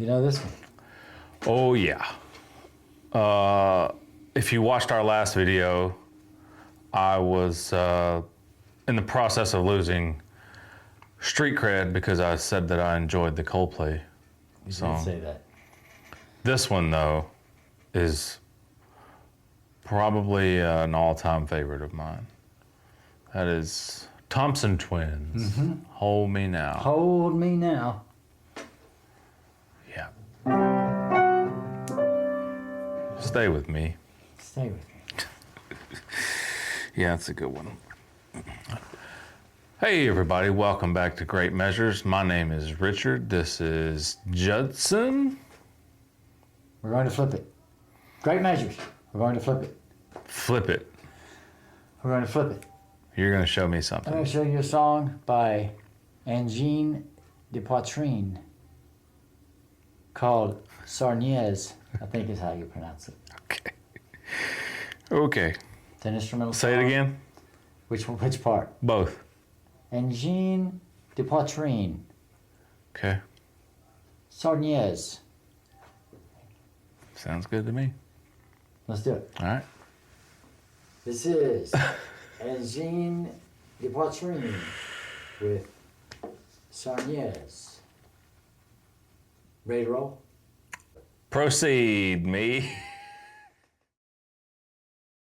know this one? Oh yeah. If you watched our last video, I was in the process of losing street cred because I said that I enjoyed the Coldplay song. You did say that. This one though is probably an all-time favorite of mine. That is Thompson Twins. Hold Me Now. Hold Me Now. Yeah. Stay with me. Stay with me. Yeah, it's a good one. Hey everybody, welcome back to Great Measures. My name is Richard. This is Judson. We're going to flip it. Great measures. We're going to flip it. Flip it. We're going to flip it. You're gonna show me I'm something. going to show you a song by Angine De Poitrine called Sarniezz, I think is how you pronounce it. Okay. Okay. It's an instrumental Say song. it again. Which part? Both. Angine De Poitrine, Okay. Sarniezz. Sounds good to me. Let's do it. All right. This is Angine De Poitrine with Sarniezz. Ready to roll? Proceed, me.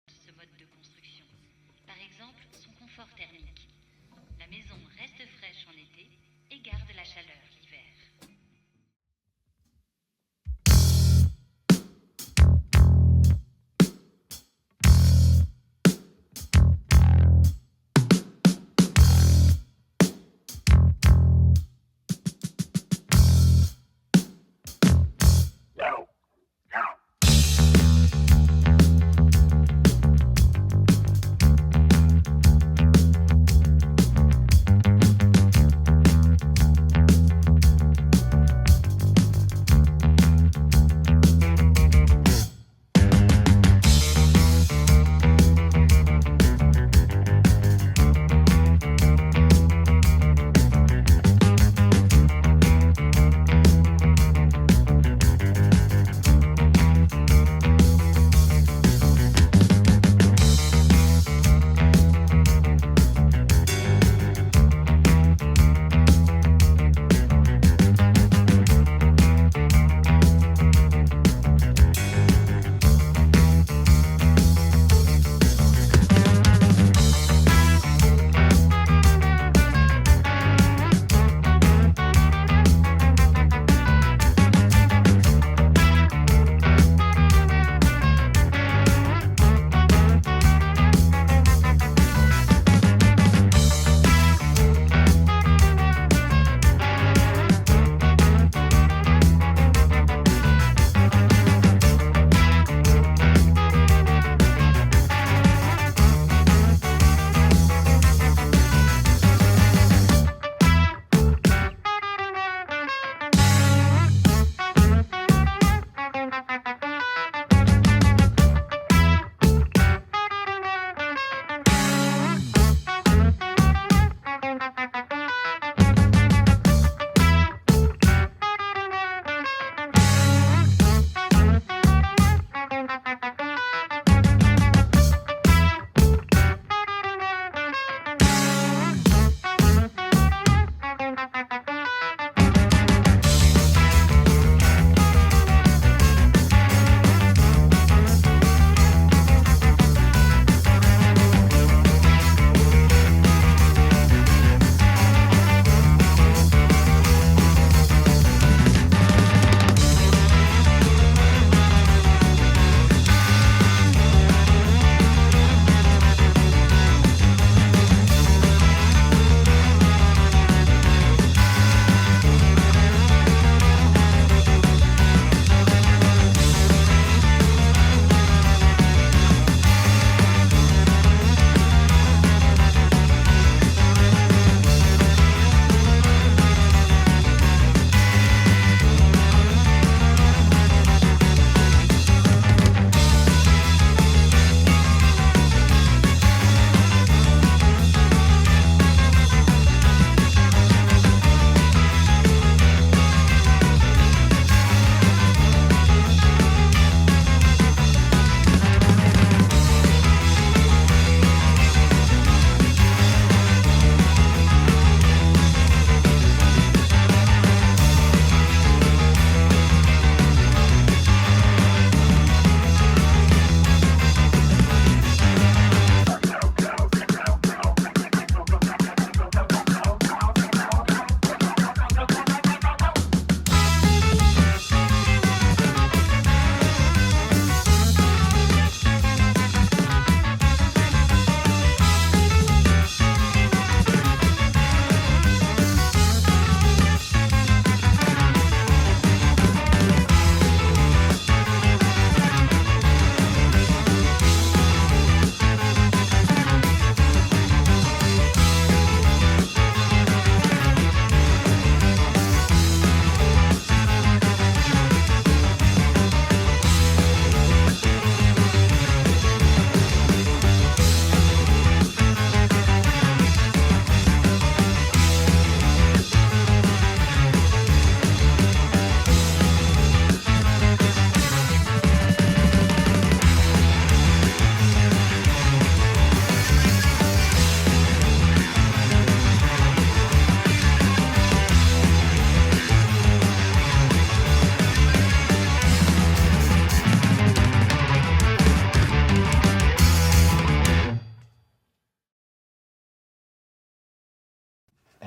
Ce mode de construction. Par exemple, son confort thermique. La maison reste fraîche en été et garde la chaleur l'hiver.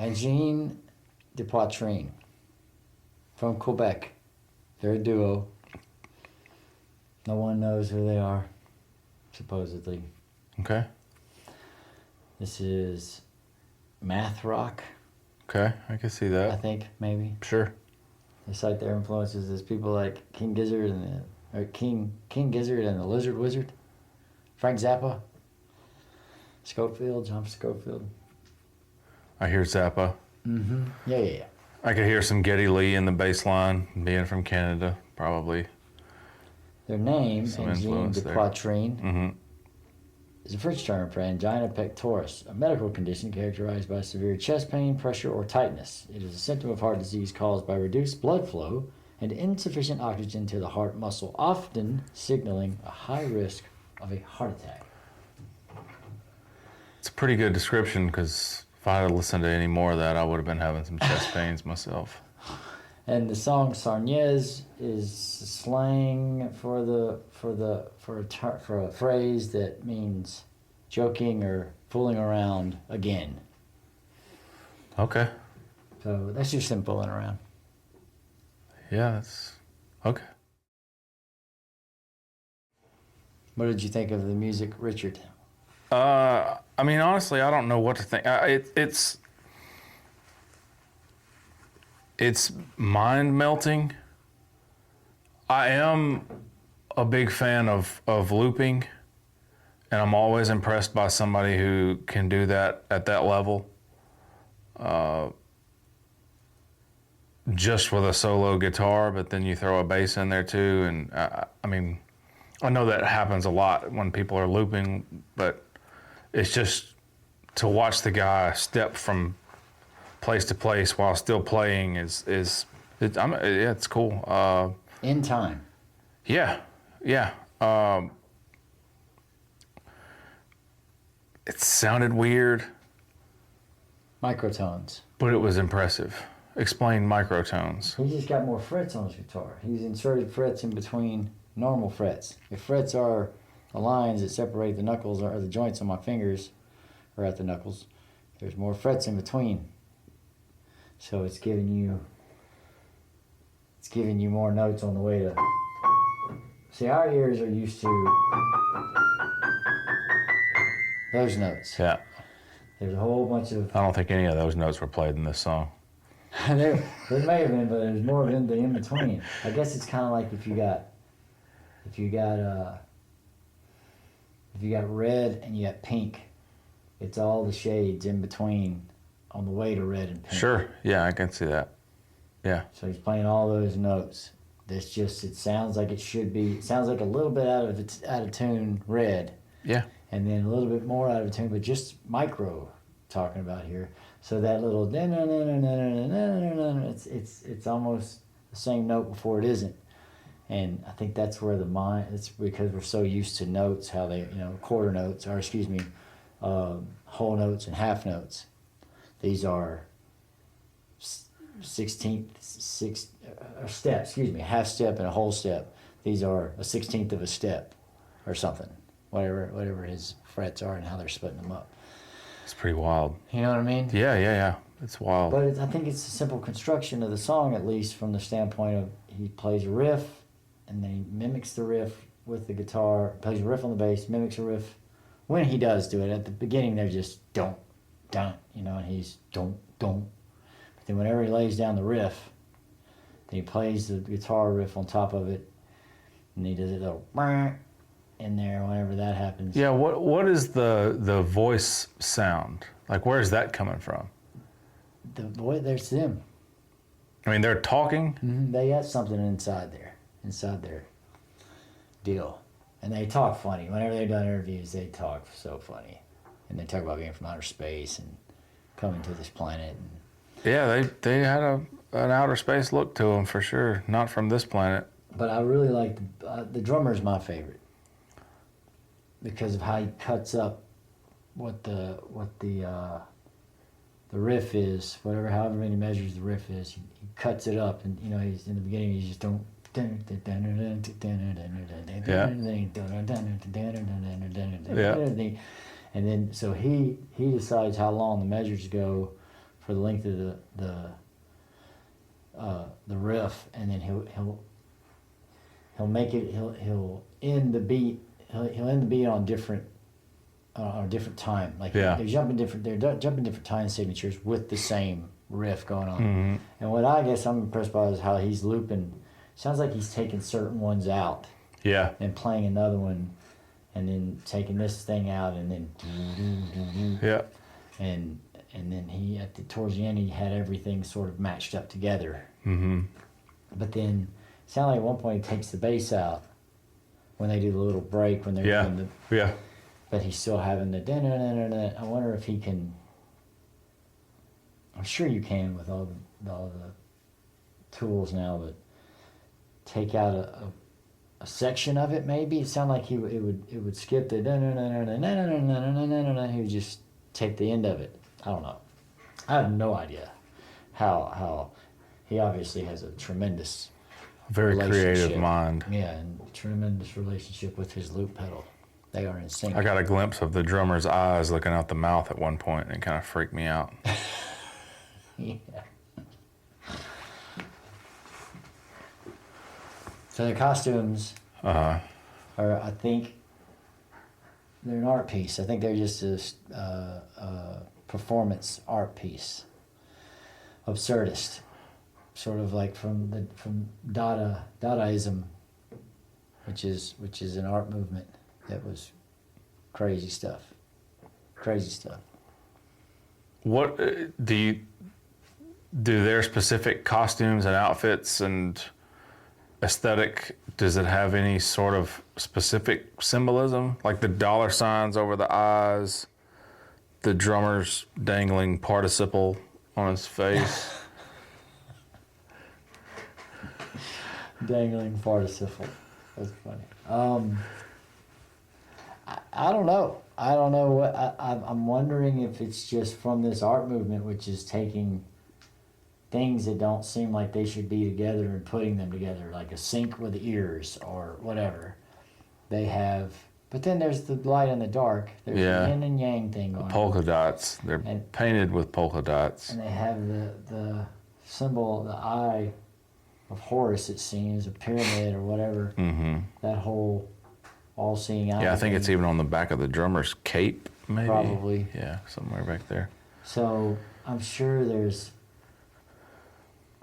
Angine De Poitrine from Quebec. They're a duo. No one knows who they are, supposedly. Okay. This is math rock, Okay, I can see I that. think, maybe. Sure. They cite their influences as people like King Gizzard King Gizzard and the Lizard Wizard, Frank Zappa, John Scofield. I hear Zappa. Mm-hmm. Yeah. I could hear some Geddy Lee in the bass line, being from Canada, probably. Their name, Some Angine influence De there. Poitrine, Mm-hmm. is a French term for angina pectoris, a medical condition characterized by severe chest pain, pressure, or tightness. It is a symptom of heart disease caused by reduced blood flow and insufficient oxygen to the heart muscle, often signaling a high risk of a heart attack. It's a pretty good description because if I had listened to any more of that, I would have been having some chest pains myself. And the song Sarniezz is slang for a phrase that means joking or fooling around again. Okay. So that's just them fooling around. Yeah, that's okay. What did you think of the music, Richard? I mean, honestly, I don't know what to think. It's mind melting. I am a big fan of looping, and I'm always impressed by somebody who can do that at that level. Just with a solo guitar, but then you throw a bass in there too, and I mean, I know that happens a lot when people are looping, but it's just to watch the guy step from place to place while still playing it's cool. In time. Yeah. It sounded weird, Microtones. but it was impressive. Explain microtones. He just got more frets on his guitar. He's inserted frets in between normal frets. If frets are the lines that separate the knuckles or the joints on my fingers, or at the knuckles, there's more frets in between. So it's giving you more notes on the way to. See, our ears are used to those notes. Yeah. There's a whole bunch of. I don't think any of those notes were played in this song. there may have been, but there's more of them than in between. I guess it's kind of like if you got red and you got pink, it's all the shades in between on the way to red and pink. Sure. Yeah, I can see that. Yeah. So he's playing all those notes. It sounds like it should be. It sounds like a little bit out of tune red. Yeah. And then a little bit more out of tune, but just micro talking about here. So that little it's almost the same note before it isn't. And I think that's where it's because we're so used to notes, how they, quarter notes, or whole notes and half notes. These are half step and a whole step. These are a 16th of a step or something, whatever his frets are and how they're splitting them up. It's pretty wild. You know what I mean? Yeah. It's wild. But I think it's a simple construction of the song, at least from the standpoint of he plays a riff and then he mimics the riff with the guitar, plays a riff on the bass, mimics a riff. When he does do it, at the beginning they're just don't, and he's don't. But then whenever he lays down the riff, then he plays the guitar riff on top of it, and he does it little in there whenever that happens. Yeah, what is the voice sound? Like, where is that coming from? There's them. I mean, they're talking? Mm-hmm. They got something inside their deal. And they talk funny. Whenever they've done interviews, they talk so funny. And they talk about being from outer space and coming to this planet. Yeah, they had an outer space look to them for sure. Not from this planet. But I really like the drummer's my favorite because of how he cuts up what the riff is, however many measures the riff is. He cuts it up, and he's in the beginning. He's just don't. Yeah. And then so he decides how long the measures go for the length of the riff, and then he'll make it he'll end the beat he'll end the beat on a different time. Like they're jumping different time signatures with the same riff going on. Mm-hmm. And what I guess I'm impressed by is how he's looping. Sounds like he's taking certain ones out. Yeah. And playing another one, and then taking this thing out, and then Yeah. and then he towards the end he had everything sort of matched up together. Mm-hmm. But then it sounded like at one point he takes the bass out when they do the little break when they're doing the. Yeah. But he's still having the da-na-na-na-na. I wonder if he can. I'm sure you can with all the tools now, but take out a section of it. Maybe it sounded like it would skip the da-na-na-na-na-na-na-na-na-na-na. He would just take the end of it. I don't know. I have no idea how he obviously has a tremendous Very creative relationship. mind. Yeah, and tremendous relationship with his loop pedal. They are in sync. I got a glimpse of the drummer's eyes looking out the mouth at one point, and it kind of freaked me out. Yeah. So the costumes are, I think, they're an art piece. I think they're just a performance art piece. Absurdist, sort of like from Dadaism, which is an art movement that was crazy stuff. Crazy stuff. What do their specific costumes and outfits and aesthetic, does it have any sort of specific symbolism? Like the dollar signs over the eyes, the drummer's dangling participle on his face. Dangling participle. That's funny. I don't know. I don't know what I'm wondering if it's just from this art movement, which is taking things that don't seem like they should be together and putting them together, like a sync with the ears or whatever. They have, but then there's the light and the dark. There's the yin and yang thing going on. Polka dots. They're painted with polka dots. And they have the symbol, the eye of Horus, it seems, a pyramid or whatever. Mm-hmm. That whole all-seeing eye. Yeah, I think it's even on the back of the drummer's cape, maybe. Probably. Yeah, somewhere back there. So I'm sure there's,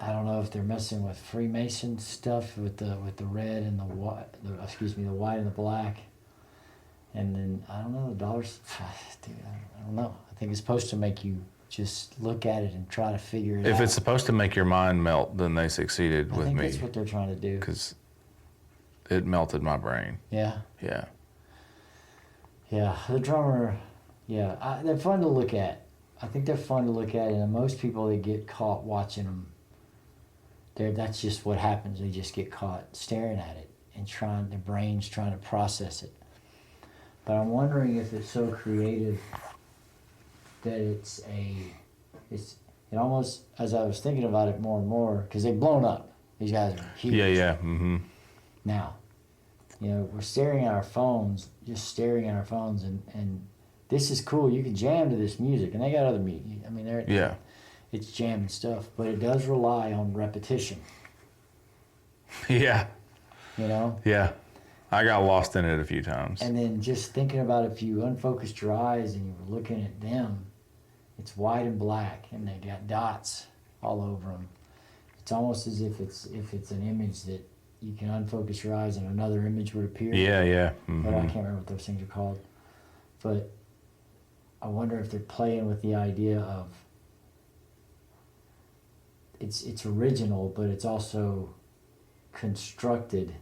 I don't know if they're messing with Freemason stuff with the red and the white, the white and the black. And then, I don't know, the dollars, dude, I don't know. I think it's supposed to make you just look at it and try to figure it out. If it's supposed to make your mind melt, then they succeeded with me. I think that's what they're trying to do. Because it melted my brain. Yeah. Yeah. Yeah, the drummer, they're fun to look at. I think they're fun to look at, and most people, they get caught watching them. That's just what happens. They just get caught staring at it and their brain's trying to process it. But I'm wondering if it's so creative that it almost, as I was thinking about it more and more, because they've blown up. These guys are huge. Yeah. Mm-hmm. Now, we're staring at our phones, and this is cool. You can jam to this music, and they got other music. I mean, it's jamming stuff, but it does rely on repetition. Yeah. Yeah. I got lost in it a few times. And then just thinking about if you unfocused your eyes and you were looking at them, it's white and black, and they got dots all over them. It's almost as if it's an image that you can unfocus your eyes and another image would appear. Yeah. Mm-hmm. But I can't remember what those things are called. But I wonder if they're playing with the idea of it's original, but it's also constructed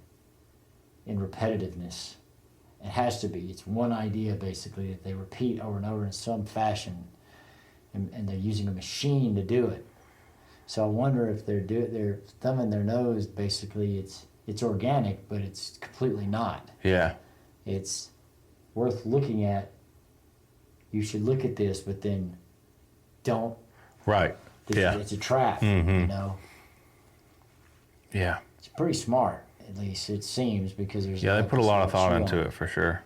in repetitiveness. It has to be. It's one idea, basically, that they repeat over and over in some fashion, and they're using a machine to do it. So I wonder if they're thumbing their nose. Basically, it's organic, but it's completely not. Yeah. It's worth looking at. You should look at this, but then don't. Right. It's a trap, Mm-hmm. Yeah. It's pretty smart, at least it seems, because there's. Yeah, they put a lot of thought into it for sure.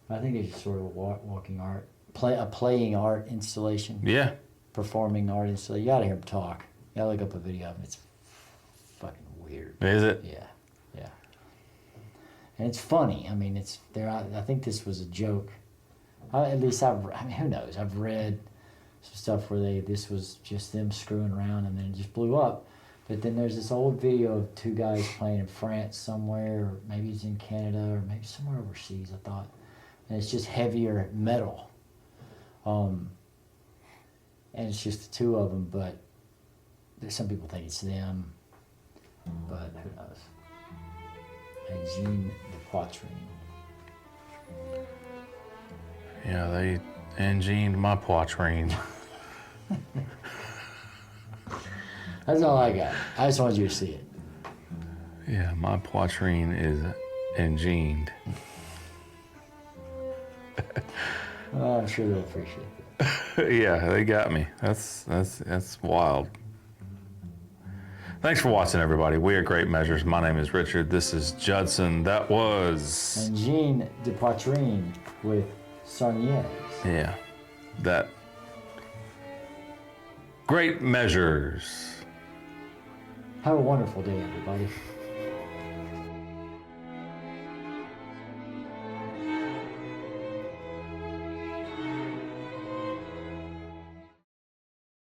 I think it's sort of a walking art, a playing art installation. Yeah. performing artist. So you gotta hear him talk. You gotta look up a video of him. It's fucking weird. Is it? Yeah, yeah. And it's funny. I mean, it's there. I think this was a joke. At least I mean, who knows? I've read some stuff where this was just them screwing around and then it just blew up. But then there's this old video of two guys playing in France somewhere, or maybe it's in Canada, or maybe somewhere overseas, I thought. And it's just heavier metal. And it's just the two of them, but there's some people think it's them, but who knows? Angine De Poitrine. Yeah, they angined my poitrine. That's all I got. I just wanted you to see it. Yeah, my poitrine is angined. Well, I'm sure they'll appreciate that. Yeah, they got me. That's wild. Thanks for watching, everybody. We are Great Measures. My name is Richard. This is Judson. That was Angine De Poitrine with Sarniezz. yeah, that Great Measures. Have a wonderful day, everybody.